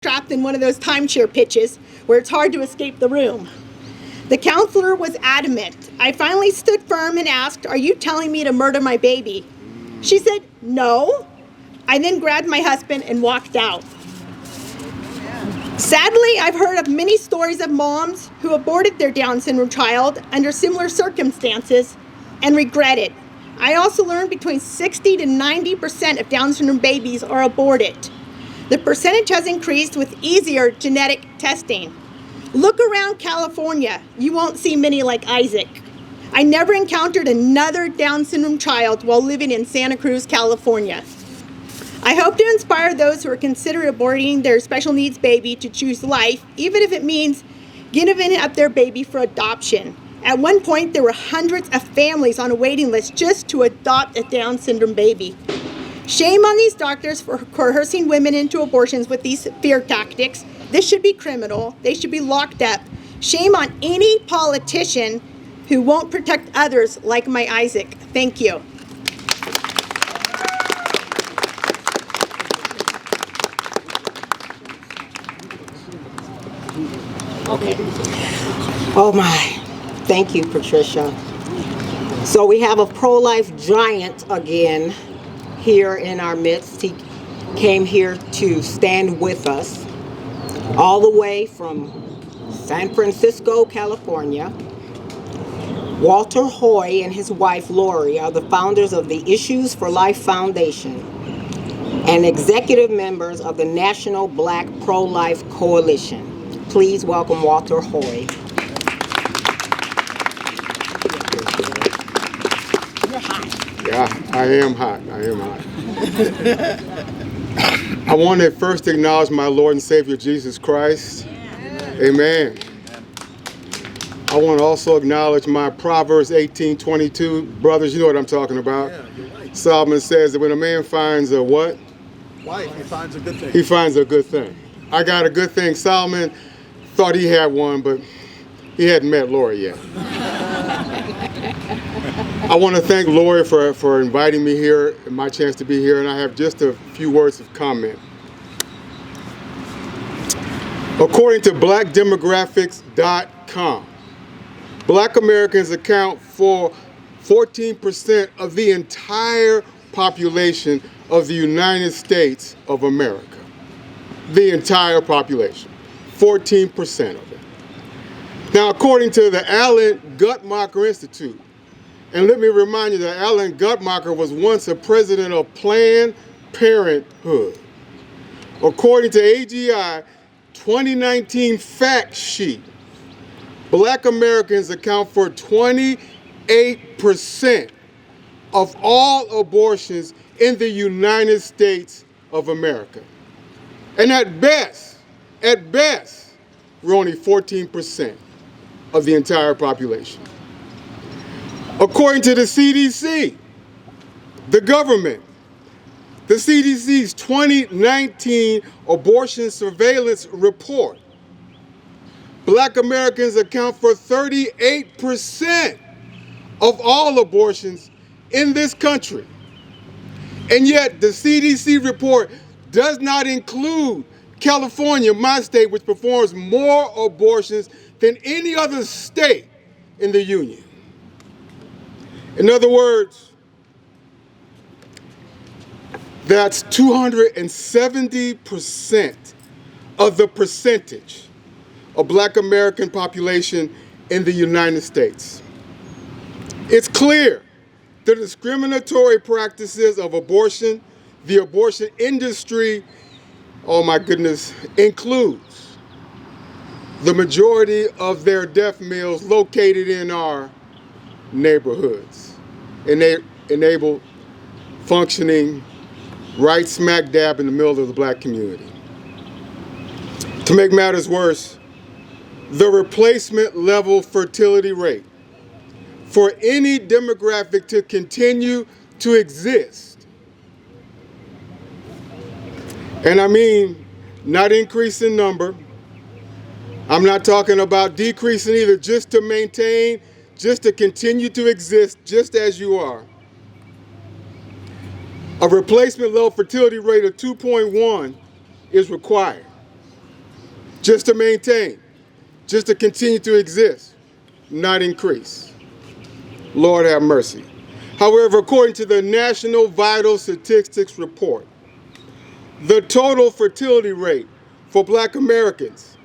trapped in one of those timeshare pitches where it's hard to escape the room. The counselor was adamant. I finally stood firm and asked, "Are you telling me to murder my baby?" She said, "No." I then grabbed my husband and walked out. Sadly, I've heard of many stories of moms who aborted their Down syndrome child under similar circumstances and regret it. I also learned between 60 to 90% of Down syndrome babies are aborted. The percentage has increased with easier genetic testing. Look around California. You won't see many like Isaac. I never encountered another Down syndrome child while living in Santa Cruz, California. I hope to inspire those who are considering aborting their special needs baby to choose life, even if it means giving up their baby for adoption. At one point, there were hundreds of families on a waiting list just to adopt a Down syndrome baby. Shame on these doctors for coercing women into abortions with these fear tactics. This should be criminal. They should be locked up. Shame on any politician who won't protect others like my Isaac. Thank you. Okay. Oh my. Thank you, Patricia. So we have a pro-life giant again here in our midst. He came here to stand with us all the way from San Francisco, California. Walter Hoy and his wife Lori are the founders of the Issues for Life Foundation and executive members of the National Black Pro-Life Coalition. Please welcome Walter Hoy. You're hot. Yeah, I am hot. I want to first acknowledge my Lord and Savior Jesus Christ. Amen. I want to also acknowledge my Proverbs 18:22. Brothers, you know what I'm talking about. Solomon says that when a man finds a what? Wife, he finds a good thing. He finds a good thing. I got a good thing. Solomon thought he had one, but he hadn't met Lori yet. I want to thank Lori for inviting me here, my chance to be here, and I have just a few words of comment. According to blackdemographics.com, Black Americans account for 14% of the entire population of the United States of America. The entire population, 14% of it. Now, according to the Alan Guttmacher Institute, and let me remind you that Alan Guttmacher was once a president of Planned Parenthood. According to AGI 2019 fact sheet, Black Americans account for 28% of all abortions in the United States of America. And at best, we're only 14% of the entire population. According to the CDC, the government, the CDC's 2019 abortion surveillance report, Black Americans account for 38% of all abortions in this country. And yet the CDC report does not include California, my state, which performs more abortions than any other state in the union. In other words, that's 270% of the percentage of Black American population in the United States. It's clear the discriminatory practices of abortion, the abortion industry, oh my goodness, includes the majority of their death mills located in our neighborhoods, and they enable functioning right smack dab in the middle of the Black community. To make matters worse, the replacement level fertility rate for any demographic to continue to exist, and I mean not increase in number, I'm not talking about decreasing either, just to maintain, just to continue to exist just as you are. A replacement level fertility rate of 2.1 is required. just to maintain, just to continue to exist, not increase. Lord have mercy. However, according to the National Vital Statistics Report, the total fertility rate for Black Americans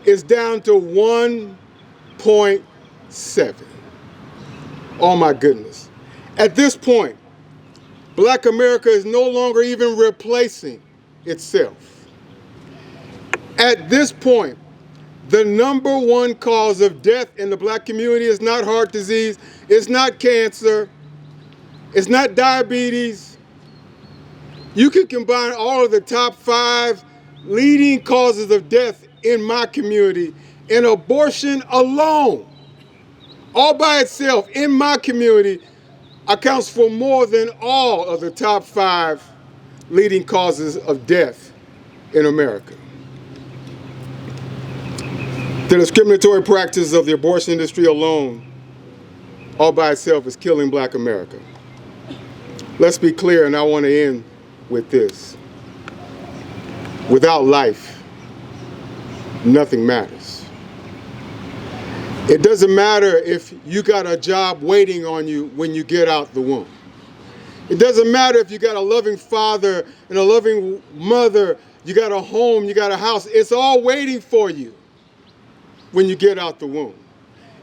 is down to 1.7. Oh my goodness. At this point, Black America is no longer even replacing itself. At this point, the number one cause of death in the Black community is not heart disease, it's not cancer, it's not diabetes. You can combine all of the top 5 leading causes of death in my community, and abortion alone, all by itself in my community, accounts for more than all of the top 5 leading causes of death in America. The discriminatory practice of the abortion industry alone, all by itself, is killing Black America. Let's be clear, and I want to end with this. Without life, nothing matters. It doesn't matter if you got a job waiting on you when you get out the womb. It doesn't matter if you got a loving father and a loving mother, you got a home, you got a house. It's all waiting for you when you get out the womb.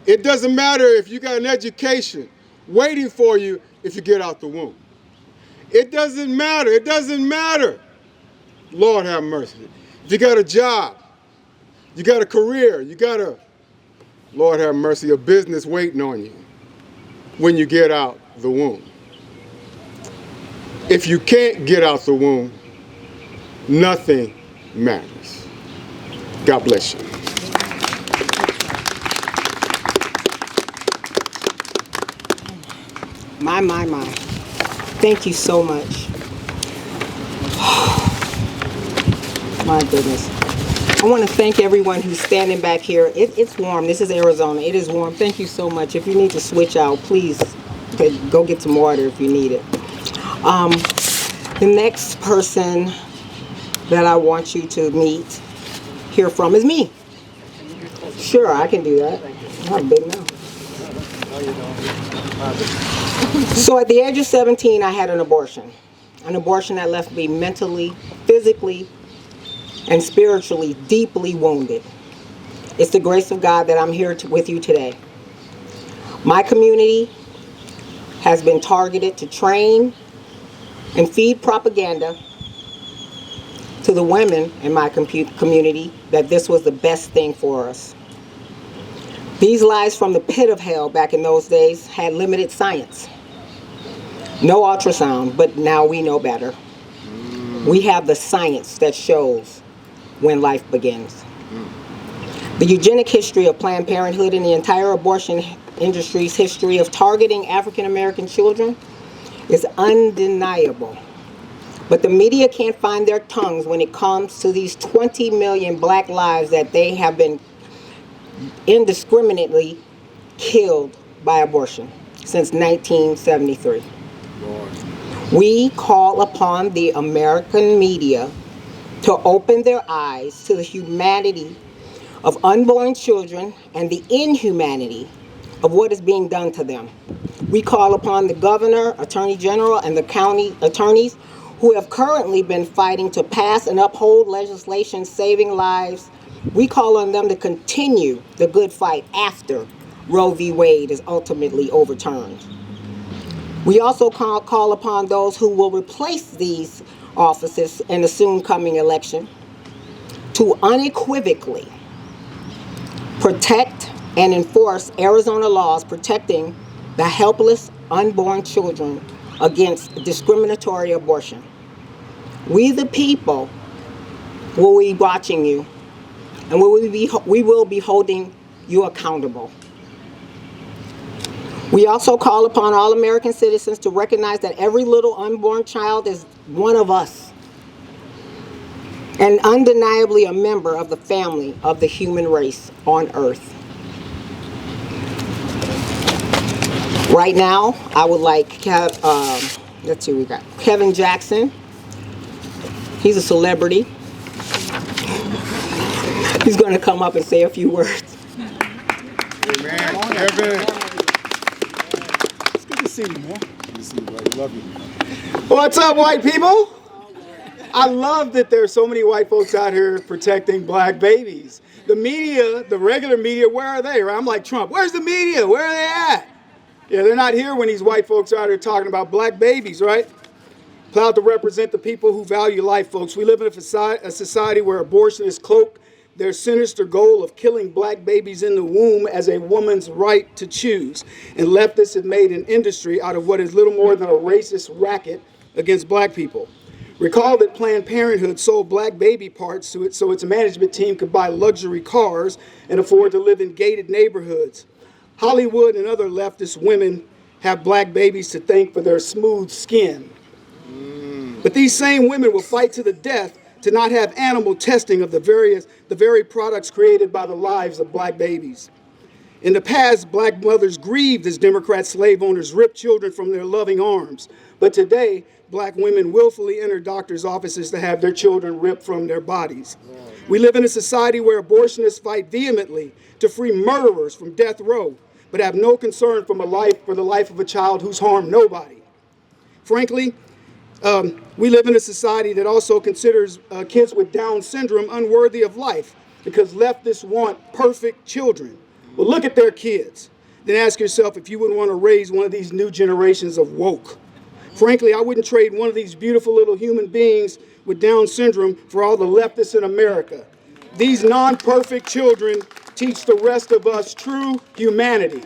It doesn't matter if you got an education waiting for you if you get out the womb. It doesn't matter. It doesn't matter. Lord have mercy. If you got a job, you got a career, you got Lord have mercy, a business waiting on you when you get out the womb. If you can't get out the womb, nothing matters. God bless you. My. Thank you so much. My goodness. I want to thank everyone who's standing back here. It's warm. This is Arizona. It is warm. Thank you so much. If you need to switch out, please go get some water if you need it. The next person that I want you to hear from is me. Sure, I can do that. I'm big now. So at the age of 17, I had an abortion that left me mentally, physically, and spiritually deeply wounded. It's the grace of God that I'm here with you today. My community has been targeted to train and feed propaganda to the women in my community that this was the best thing for us. These lies from the pit of hell back in those days had limited science. No ultrasound, but now we know better. We have the science that shows when life begins. The eugenic history of Planned Parenthood and the entire abortion industry's history of targeting African American children is undeniable. But the media can't find their tongues when it comes to these 20 million Black lives that they have been indiscriminately killed by abortion since 1973. Lord. We call upon the American media to open their eyes to the humanity of unborn children and the inhumanity of what is being done to them. We call upon the governor, attorney general, and the county attorneys who have currently been fighting to pass and uphold legislation saving lives. We call on them to continue the good fight after Roe v. Wade is ultimately overturned. We also call upon those who will replace these offices in the soon coming election to unequivocally protect and enforce Arizona laws protecting the helpless unborn children against discriminatory abortion. We the people will be watching you, and we will be holding you accountable. We also call upon all American citizens to recognize that every little unborn child is one of us and undeniably a member of the family of the human race on earth. Right now, I would like, let's see, we got Kevin Jackson. He's a celebrity. He's going to come up and say a few words. Amen. Kevin. It's good to see you, man. Good to see you, buddy. Love you. What's up, white people? I love that there's so many white folks out here protecting black babies. The media, the regular media, where are they? I'm like Trump. Where's the media? Where are they at? Yeah, they're not here when these white folks are out here talking about black babies, right? Proud to represent the people who value life, folks. We live in a society where abortion is cloaked their sinister goal of killing black babies in the womb as a woman's right to choose. And leftists have made an industry out of what is little more than a racist racket against black people. Recall that Planned Parenthood sold black baby parts to it so its management team could buy luxury cars and afford to live in gated neighborhoods. Hollywood and other leftist women have black babies to thank for their smooth skin. But these same women will fight to the death to not have animal testing of the very products created by the lives of black babies. In the past, black mothers grieved as Democrat slave owners ripped children from their loving arms. But today, black women willfully enter doctors' offices to have their children ripped from their bodies. We live in a society where abortionists fight vehemently to free murderers from death row, but have no concern for the life of a child who's harmed nobody. Frankly, we live in a society that also considers kids with Down syndrome unworthy of life because leftists want perfect children. Well, look at their kids. Then ask yourself if you wouldn't want to raise one of these new generations of woke. Frankly, I wouldn't trade one of these beautiful little human beings with Down syndrome for all the leftists in America. These non-perfect children teach the rest of us true humanity.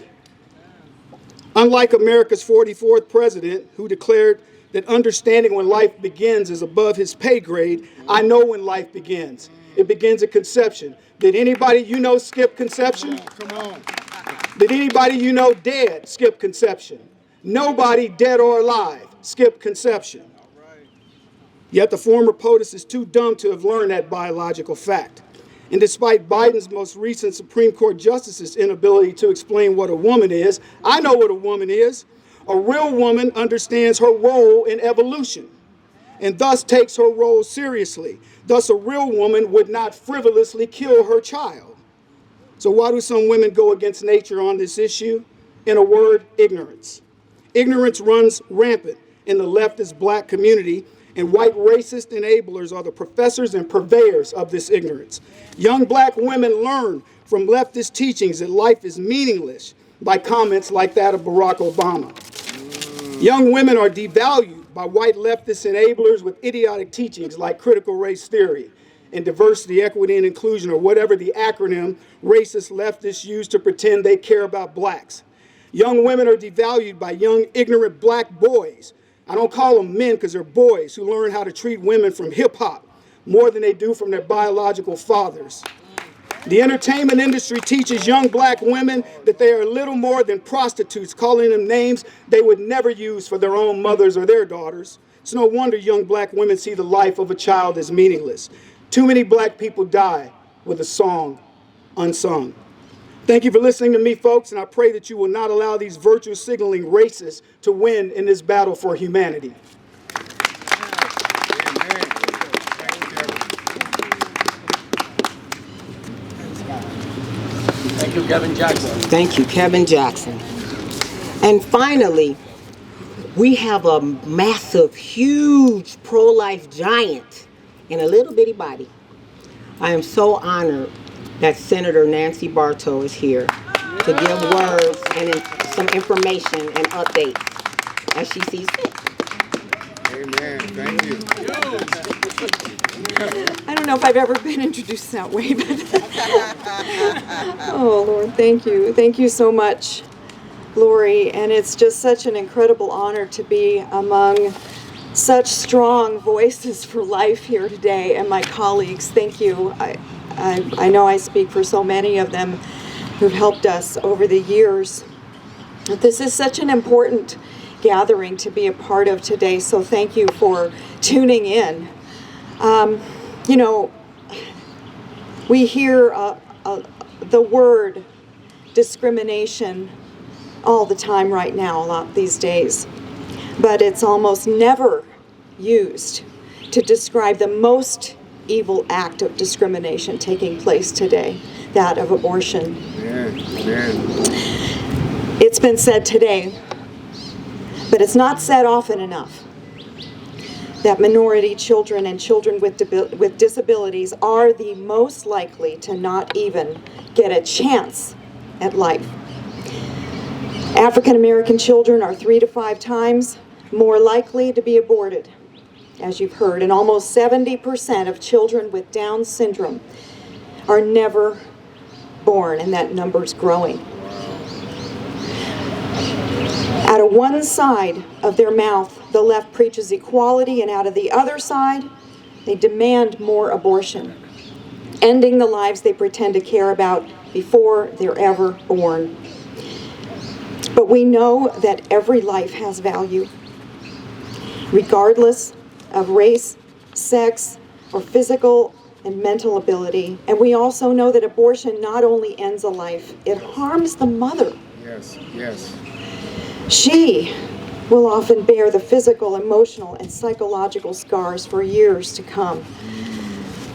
Unlike America's 44th president, who declared that understanding when life begins is above his pay grade, I know when life begins. It begins at conception. Did anybody you know skip conception? Come on. Did anybody you know dead skip conception? Nobody, dead or alive, skipped conception. Yet the former POTUS is too dumb to have learned that biological fact. And despite Biden's most recent Supreme Court justice's inability to explain what a woman is, I know what a woman is. A real woman understands her role in evolution and thus takes her role seriously. Thus, a real woman would not frivolously kill her child. So why do some women go against nature on this issue? In a word, ignorance. Ignorance runs rampant in the leftist black community, and white racist enablers are the professors and purveyors of this ignorance. Young black women learn from leftist teachings that life is meaningless by comments like that of Barack Obama. Young women are devalued by white leftist enablers with idiotic teachings like critical race theory and diversity, equity, and inclusion, or whatever the acronym racist leftists use to pretend they care about blacks. Young women are devalued by young, ignorant black boys. I don't call them men because they're boys who learn how to treat women from hip-hop more than they do from their biological fathers. The entertainment industry teaches young black women that they are little more than prostitutes, calling them names they would never use for their own mothers or their daughters. It's no wonder young black women see the life of a child as meaningless. Too many black people die with a song unsung. Thank you for listening to me, folks, and I pray that you will not allow these virtue signaling racists to win in this battle for humanity. Thank you, Kevin Jackson. Thank you, Kevin Jackson. And finally, we have a massive, huge pro-life giant in a little bitty body. I am so honored that Senator Nancy Bartow is here to give words and some information and updates as she sees fit. Amen. Thank you. I don't know if I've ever been introduced that way, but oh Lord, thank you. Thank you so much, Lori. And it's just such an incredible honor to be among such strong voices for life here today, and my colleagues. Thank you. I know I speak for so many of them who've helped us over the years. This is such an important gathering to be a part of today, so thank you for tuning in. You know, we hear the word discrimination all the time right now, a lot these days, but it's almost never used to describe the most evil act of discrimination taking place today, that of abortion. It's been said today, but it's not said often enough, that minority children and children with disabilities are the most likely to not even get a chance at life. African American children are 3 to 5 times more likely to be aborted, as you've heard, and almost 70% of children with Down syndrome are never born, and that number's growing. Out of one side of their mouth, the left preaches equality, and out of the other side, they demand more abortion, ending the lives they pretend to care about before they're ever born. But we know that every life has value, regardless of race, sex, or physical and mental ability. And we also know that abortion not only ends a life, it harms the mother. Yes, yes. She will often bear the physical, emotional, and psychological scars for years to come.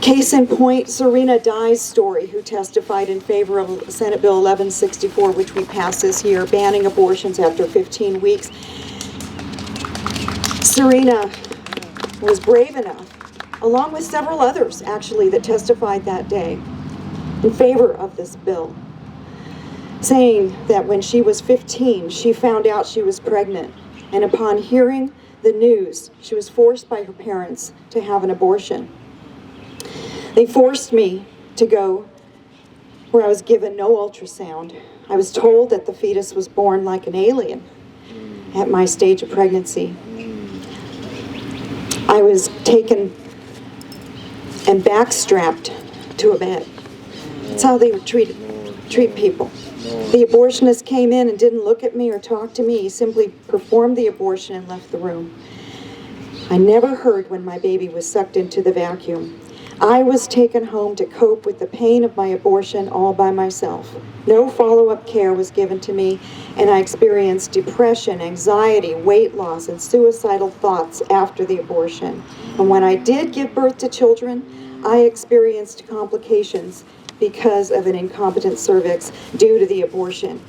Case in point, Serena Dye's story, who testified in favor of Senate Bill 1164, which we passed this year, banning abortions after 15 weeks. Serena was brave enough, along with several others actually that testified that day, in favor of this bill, saying that when she was 15, she found out she was pregnant, and upon hearing the news, she was forced by her parents to have an abortion. They forced me to go where I was given no ultrasound. I was told that the fetus was born like an alien at my stage of pregnancy. I was taken and backstrapped to a bed. That's how they would treat people. The abortionist came in and didn't look at me or talk to me. He simply performed the abortion and left the room. I never heard when my baby was sucked into the vacuum. I was taken home to cope with the pain of my abortion all by myself. No follow-up care was given to me, and I experienced depression, anxiety, weight loss, and suicidal thoughts after the abortion. And when I did give birth to children, I experienced complications because of an incompetent cervix due to the abortion.